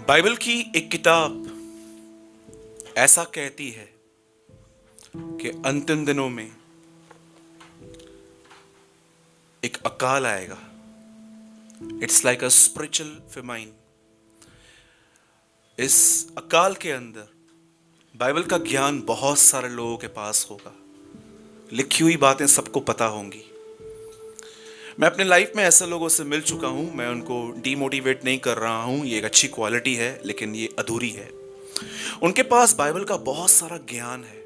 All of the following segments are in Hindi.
बाइबल की एक किताब ऐसा कहती है कि अंतिम दिनों में एक अकाल आएगा। It's like a spiritual famine. इस अकाल के अंदर बाइबल का ज्ञान बहुत सारे लोगों के पास होगा, लिखी हुई बातें सबको पता होंगी। मैं अपने लाइफ में ऐसे लोगों से मिल चुका हूं। मैं उनको डीमोटिवेट नहीं कर रहा हूं, ये एक अच्छी क्वालिटी है, लेकिन ये अधूरी है। उनके पास बाइबल का बहुत सारा ज्ञान है।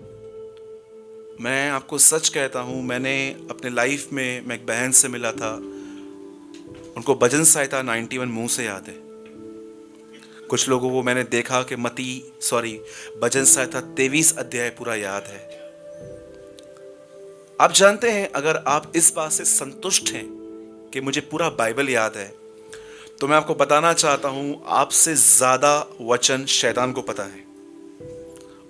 मैं आपको सच कहता हूं, मैंने अपने लाइफ में, मैं एक बहन से मिला था, उनको भजन संहिता 91 मुंह से याद है। कुछ लोगों को मैंने देखा कि भजन संहिता 23 अध्याय पूरा याद है। आप जानते हैं, अगर आप इस बात से संतुष्ट हैं कि मुझे पूरा बाइबल याद है, तो मैं आपको बताना चाहता हूं, आपसे ज्यादा वचन शैतान को पता है।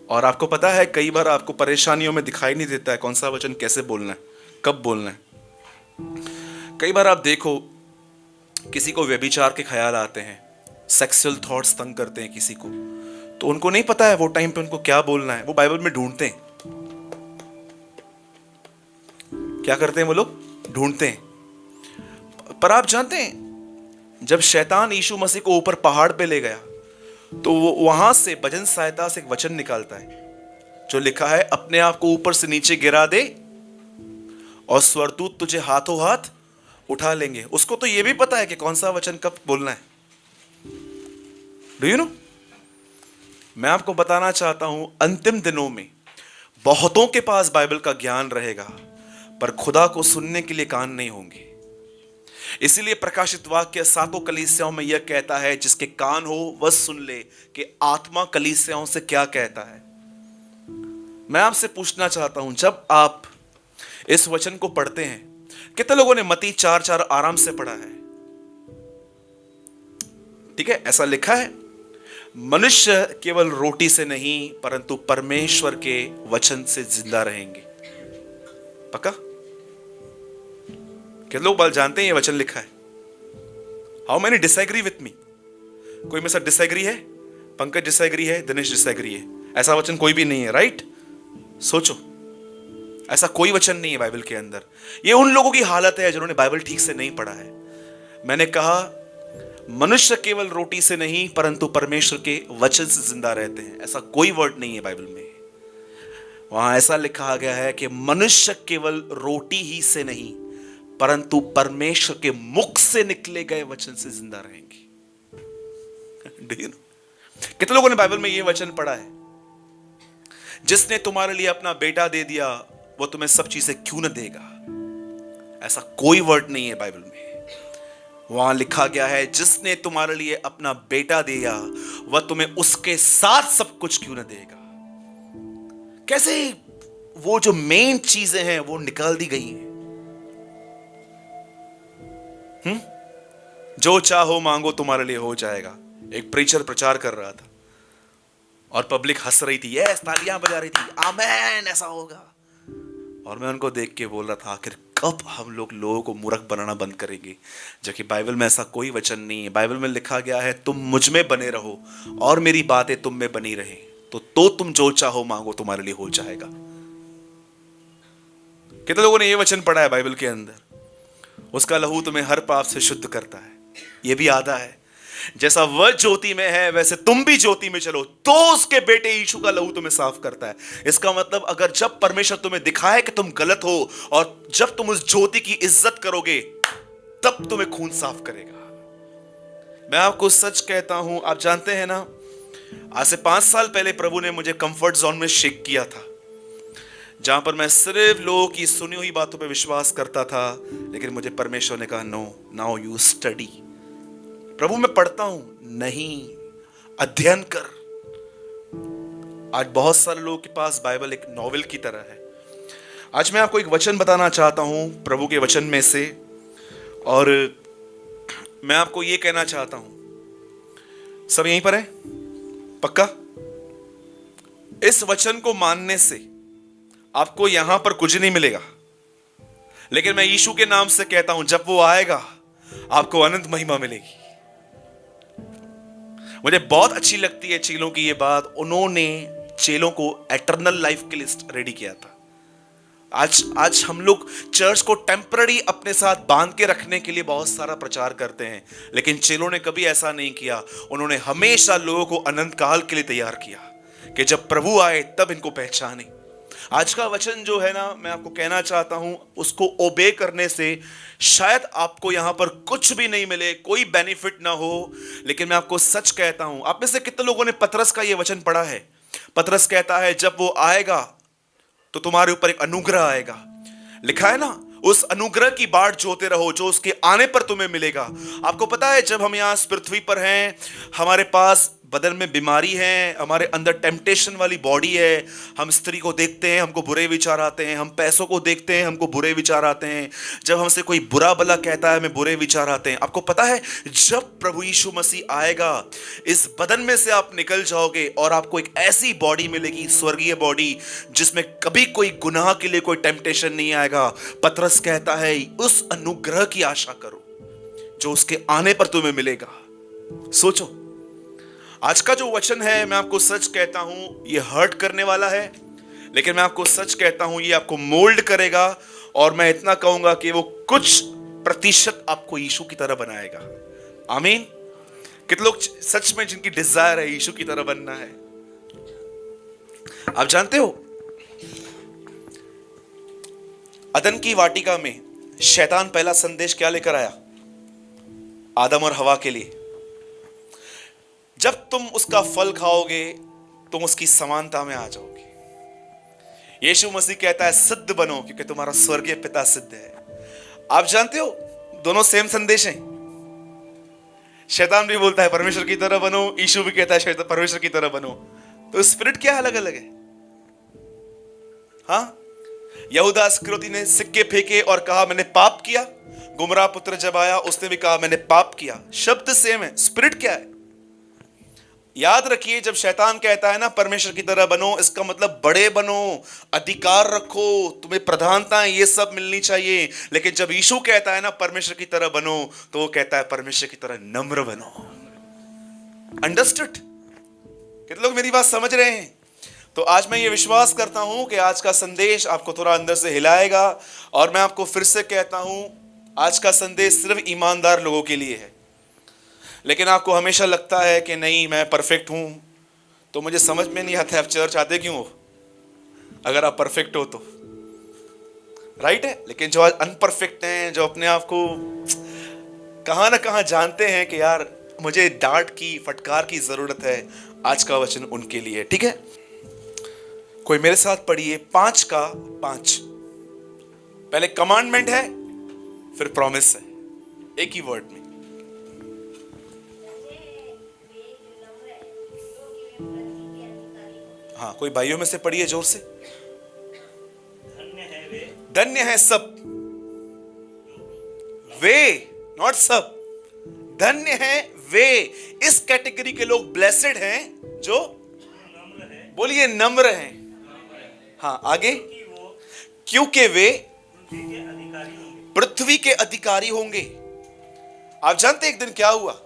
और आपको पता है, कई बार आपको परेशानियों में दिखाई नहीं देता है कौन सा वचन कैसे बोलना है, कब बोलना है। कई बार आप देखो, किसी को व्यभिचार के ख्याल आते हैं, सेक्सुअल थॉट्स तंग करते हैं किसी को, तो उनको नहीं पता है वो टाइम पे उनको क्या बोलना है। वो बाइबल में ढूंढते हैं। क्या करते हैं वो लोग? ढूंढते हैं। पर आप जानते हैं, जब शैतान यीशु मसीह को ऊपर पहाड़ पे ले गया, तो वो वहां से भजन संहिता से एक वचन निकालता है जो लिखा है, अपने आप को ऊपर से नीचे गिरा दे और स्वर्गदूत तुझे हाथों हाथ उठा लेंगे। उसको तो ये भी पता है कि कौन सा वचन कब बोलना है। Do you no? मैं आपको बताना चाहता हूं, अंतिम दिनों में बहुतों के पास बाइबल का ज्ञान रहेगा, पर खुदा को सुनने के लिए कान नहीं होंगे। इसीलिए प्रकाशित वाक्य 7 कलीसियाओं में यह कहता है, जिसके कान हो वह सुन ले कि आत्मा कलीसियाओं से क्या कहता है। मैं आपसे पूछना चाहता हूं, जब आप इस वचन को पढ़ते हैं, कितने लोगों ने मत्ती 4:4 आराम से पढ़ा है? ठीक है, ऐसा लिखा है, मनुष्य केवल रोटी से नहीं परंतु परमेश्वर के वचन से जिंदा रहेंगे। पक्का? कितने लोग जानते हैं ये वचन लिखा है? How many disagree with me? कोई मेरे साथ डिसएग्री है? पंकज डिसएग्री है, दिनेश डिसएग्री है। ऐसा वचन कोई भी नहीं है, राइट? सोचो, ऐसा कोई वचन नहीं है बाइबल के अंदर। ये उन लोगों की हालत है जिन्होंने बाइबल ठीक से नहीं पढ़ा है। मैंने कहा, मनुष्य केवल रोटी से नहीं परंतु परमेश्वर के वचन से जिंदा रहते हैं। ऐसा कोई वर्ड नहीं है बाइबल में। वहां ऐसा लिखा गया है कि मनुष्य केवल रोटी ही से नहीं परंतु परमेश्वर के मुख से निकले गए वचन से जिंदा रहेंगे। कितने लोगों ने बाइबल में यह वचन पढ़ा है, जिसने तुम्हारे लिए अपना बेटा दे दिया वो तुम्हें सब चीजें क्यों न देगा? ऐसा कोई वर्ड नहीं है बाइबल में। वहां लिखा गया है, जिसने तुम्हारे लिए अपना बेटा दिया वह तुम्हें उसके साथ सब कुछ क्यों न देगा। कैसे वो जो मेन चीजें हैं वो निकाल दी गई हैं। जो चाहो मांगो तुम्हारे लिए हो जाएगा। एक प्रीचर प्रचार कर रहा था और पब्लिक हंस रही थी, यस, तालियां बजा रही थी, आमेन, ऐसा होगा। और मैं उनको देख के बोल रहा था, आखिर कब हम लोगों को मूर्ख बनाना बंद करेंगे, जबकि बाइबल में ऐसा कोई वचन नहीं है। बाइबल में लिखा गया है, तुम मुझ में बने रहो और मेरी बातें तुम में बनी रहे, तो तुम जो चाहो मांगो तुम्हारे लिए हो जाएगा। कितने लोगों ने ये वचन पढ़ा है बाइबल के अंदर? उसका लहू तुम्हें हर पाप से शुद्ध करता है। यह भी आधा है, जैसा वह ज्योति में है वैसे तुम भी ज्योति में चलो, तो उसके बेटे यीशु का लहू तुम्हें साफ करता है। इसका मतलब, अगर जब परमेश्वर तुम्हें दिखाए कि तुम गलत हो और जब तुम उस ज्योति की इज्जत करोगे, तब तुम्हें खून साफ करेगा। मैं आपको सच कहता हूं, आप जानते हैं ना, आज से 5 साल पहले प्रभु ने मुझे कंफर्ट जोन में शेक किया था, जहां पर मैं सिर्फ लोगों की सुनी हुई बातों पर विश्वास करता था। लेकिन मुझे परमेश्वर ने कहा, नो, नाउ यू स्टडी। प्रभु मैं पढ़ता हूं, नहीं, अध्ययन कर। आज बहुत सारे लोगों के पास बाइबल एक नॉवेल की तरह है। आज मैं आपको एक वचन बताना चाहता हूं प्रभु के वचन में से, और मैं आपको यह कहना चाहता हूं, सब यहीं पर है? पक्का? इस वचन को मानने से आपको यहां पर कुछ नहीं मिलेगा, लेकिन मैं यीशु के नाम से कहता हूं, जब वो आएगा आपको अनंत महिमा मिलेगी। मुझे बहुत अच्छी लगती है चेलों की ये बात, उन्होंने चेलों को एटर्नल लाइफ के लिए रेडी किया था। आज हम लोग चर्च को टेम्पररी अपने साथ बांध के रखने के लिए बहुत सारा प्रचार करते हैं, लेकिन चेलों ने कभी ऐसा नहीं किया। उन्होंने हमेशा लोगों को अनंत काल के लिए तैयार किया कि जब प्रभु आए तब इनको पहचाने। आज का वचन जो है ना, मैं आपको कहना चाहता हूं, उसको ओबे करने से शायद आपको यहां पर कुछ भी नहीं मिले, कोई बेनिफिट ना हो, लेकिन मैं आपको सच कहता हूं। आप में से कितने लोगों ने पतरस का यह वचन पढ़ा है? पतरस कहता है जब वो आएगा तो तुम्हारे ऊपर एक अनुग्रह आएगा। लिखा है ना, उस अनुग्रह की बाट जोते रहो जो उसके आने पर तुम्हें मिलेगा। आपको पता है, जब हम यहां इस पृथ्वी पर हैं, हमारे पास बदन में बीमारी है, हमारे अंदर टेम्पटेशन वाली बॉडी है। हम स्त्री को देखते हैं, हमको बुरे विचार आते हैं। हम पैसों को देखते हैं, हमको बुरे विचार आते हैं। जब हमसे कोई बुरा भला कहता है, हमें बुरे विचार आते हैं। आपको पता है, जब प्रभु यीशु मसीह आएगा, इस बदन में से आप निकल जाओगे और आपको एक ऐसी बॉडी मिलेगी, स्वर्गीय बॉडी, जिसमें कभी कोई गुनाह के लिए कोई टेम्पटेशन नहीं आएगा। पतरस कहता है उस अनुग्रह की आशा करो जो उसके आने पर तुम्हें मिलेगा। सोचो, आज का जो वचन है, मैं आपको सच कहता हूं, ये हर्ट करने वाला है, लेकिन मैं आपको सच कहता हूं, ये आपको मोल्ड करेगा। और मैं इतना कहूंगा कि वो कुछ प्रतिशत आपको यीशु की तरह बनाएगा। आमीन। कितने लोग सच में जिनकी डिजायर है यीशु की तरह बनना है? आप जानते हो, अदन की वाटिका में शैतान पहला संदेश क्या लेकर आया आदम और हवा के लिए? जब तुम उसका फल खाओगे तुम उसकी समानता में आ जाओगे। यीशु मसीह कहता है सिद्ध बनो क्योंकि तुम्हारा स्वर्गीय पिता सिद्ध है। आप जानते हो, दोनों सेम संदेश हैं। शैतान भी बोलता है परमेश्वर की तरह बनो, यीशु भी कहता है परमेश्वर की तरह बनो। तो स्पिरिट क्या अलग अलग है? हाँ, यहूदा इस्करियोती ने सिक्के फेंके और कहा मैंने पाप किया। गुमराह पुत्र जब आया उसने भी कहा मैंने पाप किया। शब्द सेम है, स्पिरिट क्या है? याद रखिए, जब शैतान कहता है ना परमेश्वर की तरह बनो, इसका मतलब बड़े बनो, अधिकार रखो, तुम्हें प्रधानता ये सब मिलनी चाहिए। लेकिन जब यीशु कहता है ना परमेश्वर की तरह बनो, तो वो कहता है परमेश्वर की तरह नम्र बनो। अंडरस्टूड? कितने लोग मेरी बात समझ रहे हैं? तो आज मैं ये विश्वास करता हूं कि आज का संदेश आपको थोड़ा अंदर से हिलाएगा। और मैं आपको फिर से कहता हूं, आज का संदेश सिर्फ ईमानदार लोगों के लिए है। लेकिन आपको हमेशा लगता है कि नहीं मैं परफेक्ट हूं, तो मुझे समझ में नहीं आता आप चर्च आते क्यों हो, अगर आप परफेक्ट हो तो। राइट है? लेकिन जो आज अनपरफेक्ट हैं, जो अपने आप को कहां ना कहां जानते हैं कि यार मुझे डांट की, फटकार की जरूरत है, आज का वचन उनके लिए। ठीक है, कोई मेरे साथ पढ़िए 5 का 5। पहले कमांडमेंट है, फिर प्रॉमिस है, एक ही वर्ड में। हाँ, कोई भाइयों में से पढ़िए जोर से। धन्य है सब वे, नॉट सब, धन्य है वे, इस कैटेगरी के लोग ब्लेसेड हैं जो, बोलिए नम्र हैं। हाँ, आगे, क्योंकि वे पृथ्वी के अधिकारी होंगे। आप जानते एक दिन क्या हुआ?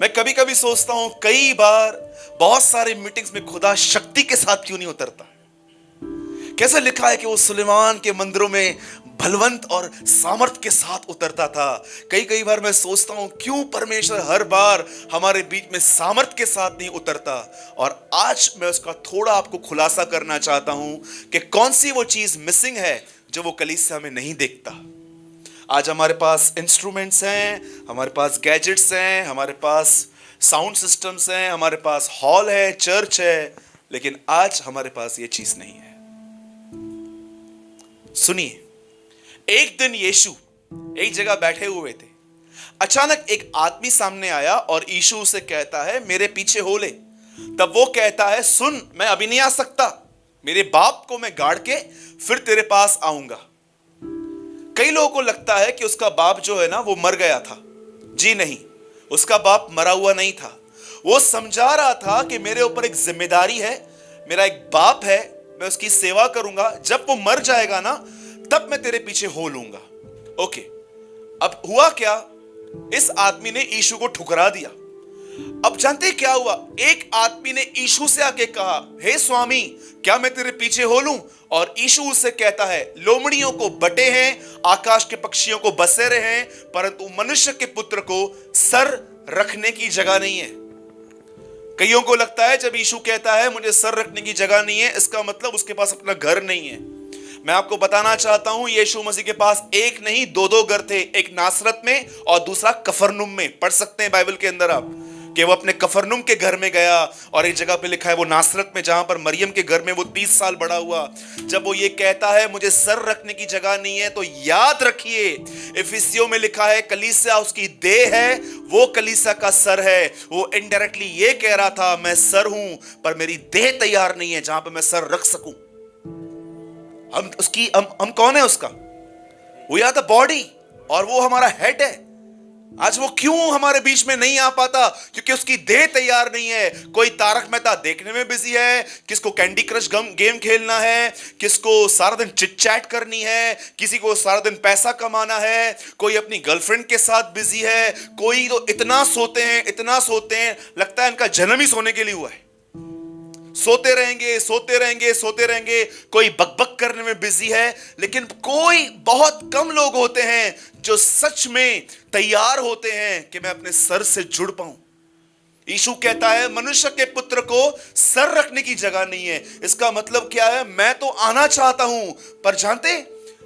मैं कभी कभी सोचता हूं, कई बार बहुत सारे मीटिंग्स में खुदा शक्ति के साथ क्यों नहीं उतरता? कैसे लिखा है कि वो सुलेमान के मंदिरों में बलवंत और सामर्थ के साथ उतरता था। कई बार मैं सोचता हूं क्यों परमेश्वर हर बार हमारे बीच में सामर्थ के साथ नहीं उतरता। और आज मैं उसका थोड़ा आपको खुलासा करना चाहता हूं कि कौन सी वो चीज मिसिंग है जो वो कलीसिया में नहीं देखता। आज हमारे पास इंस्ट्रूमेंट्स हैं, हमारे पास गैजेट्स हैं, हमारे पास साउंड सिस्टम्स हैं, हमारे पास हॉल है, चर्च है, लेकिन आज हमारे पास ये चीज नहीं है। सुनिए, एक दिन यीशु एक जगह बैठे हुए थे। अचानक एक आदमी सामने आया और यीशु उसे कहता है मेरे पीछे हो ले। तब वो कहता है सुन, मैं अभी नहीं आ सकता, मेरे बाप को मैं गाड़ के फिर तेरे पास आऊंगा। कई लोगों को लगता है कि उसका बाप जो है ना वो मर गया था। जी नहीं, उसका बाप मरा हुआ नहीं था। वो समझा रहा था कि मेरे ऊपर एक जिम्मेदारी है, मेरा एक बाप है, मैं उसकी सेवा करूंगा, जब वो मर जाएगा ना तब मैं तेरे पीछे हो लूंगा। ओके, अब हुआ क्या, इस आदमी ने यीशु को ठुकरा दिया। अब जानते हैं क्या हुआ? एक आदमी ने यीशु से आके कहा, हे स्वामी, क्या मैं तेरे पीछे हो लूं? और यीशु उससे कहता है, लोमड़ियों को बटे हैं, आकाश के पक्षियों को बसेरे हैं, परंतु मनुष्य के पुत्र को सर रखने की जगह नहीं है। कईयों को लगता है जब यीशु कहता है मुझे सर रखने की जगह नहीं है, इसका मतलब उसके पास अपना घर नहीं है। मैं आपको बताना चाहता हूं, यीशु मसीह के पास एक नहीं दो घर थे, एक नासरत में और दूसरा कफरनुम में। पढ़ सकते हैं बाइबल के अंदर आप कि वो अपने कफरनुम के घर में गया, और एक जगह पे लिखा है वो नासरत में, जहां पर मरियम के घर में वो 30 साल बड़ा हुआ। जब वो ये कहता है मुझे सर रखने की जगह नहीं है, तो याद रखिए इफिसियों में लिखा है कलीसिया उसकी देह है, वो कलीसिया का सर है। वो इनडायरेक्टली ये कह रहा था मैं सर हूं, पर मेरी देह तैयार नहीं है जहां पर मैं सर रख सकूं। हम कौन है उसका? वी आर द बॉडी, और वो हमारा हेड है। आज वो क्यों हमारे बीच में नहीं आ पाता? क्योंकि उसकी देह तैयार नहीं है। कोई तारक मेहता देखने में बिजी है, किसको कैंडी क्रश गेम खेलना है, किसको सारा दिन चिट चैट करनी है, किसी को सारा दिन पैसा कमाना है, कोई अपनी गर्लफ्रेंड के साथ बिजी है, कोई तो इतना सोते हैं लगता है इनका जन्म ही सोने के लिए हुआ है। सोते रहेंगे। कोई बकबक करने में बिजी है, लेकिन कोई बहुत कम लोग होते हैं जो सच में तैयार होते हैं कि मैं अपने सर से जुड़ पाऊं। यीशु कहता है मनुष्य के पुत्र को सर रखने की जगह नहीं है। इसका मतलब क्या है? मैं तो आना चाहता हूं, पर जानते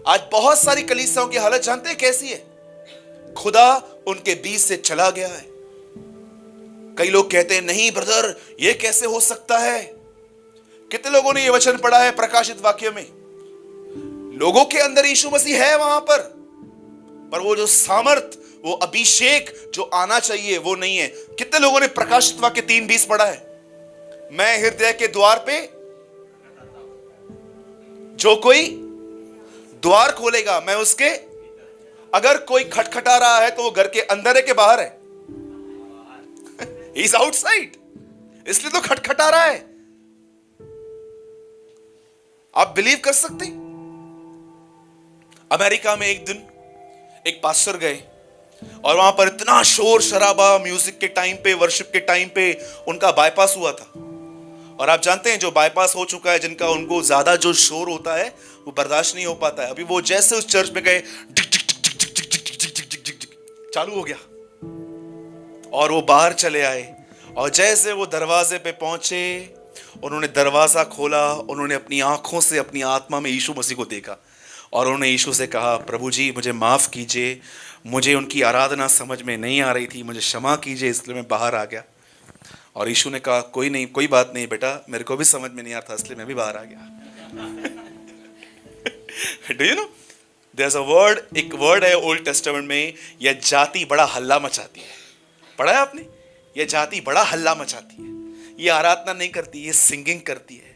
आज बहुत सारी कलीसियाओं की हालत जानते हैं कैसी है? खुदा उनके बीच से चला गया है। कई लोग कहते हैं नहीं ब्रदर, ये कैसे हो सकता है? कितने लोगों ने ये वचन पढ़ा है प्रकाशित वाक्य में? लोगों के अंदर यीशु मसीह है वहां पर वो जो सामर्थ, वो अभिषेक जो आना चाहिए वो नहीं है। कितने लोगों ने प्रकाशित वाक्य 3:20 पढ़ा है? मैं हृदय के द्वार पे, जो कोई द्वार खोलेगा मैं उसके। अगर कोई खटखटा रहा है तो वो घर के अंदर है कि बाहर है? He is outside, इसलिए तो खटखटा रहा है। आप बिलीव कर सकते हैं? अमेरिका में एक दिन एक पास्टर गए, और वहां पर इतना शोर शराबा, म्यूजिक के टाइम पे, वर्शिप के टाइम पे उनका बाईपास हुआ था। और आप जानते हैं जो बाईपास हो चुका है, जिनका, उनको ज्यादा जो शोर होता है वो बर्दाश्त नहीं हो पाता है। अभी वो जैसे उस चर्च में गए, चालू हो गया, और वो बाहर चले आए, और जैसे वो दरवाजे पे पहुंचे, उन्होंने दरवाजा खोला, उन्होंने अपनी आंखों से अपनी आत्मा में यीशु मसीह को देखा, और उन्होंने यीशु से कहा प्रभु जी मुझे माफ कीजिए, मुझे उनकी आराधना समझ में नहीं आ रही थी, मुझे क्षमा कीजिए, इसलिए मैं बाहर आ गया। और यीशु ने कहा कोई नहीं, कोई बात नहीं बेटा, मेरे को भी समझ में नहीं आता, इसलिए मैं भी बाहर आ गया। Do you know there is a word, एक वर्ड है ओल्ड टेस्टामेंट में, यह जाति बड़ा हल्ला मचाती है। पढ़ा है आपने? यह जाति बड़ा हल्ला मचाती है, ये आराधना नहीं करती, ये सिंगिंग करती है।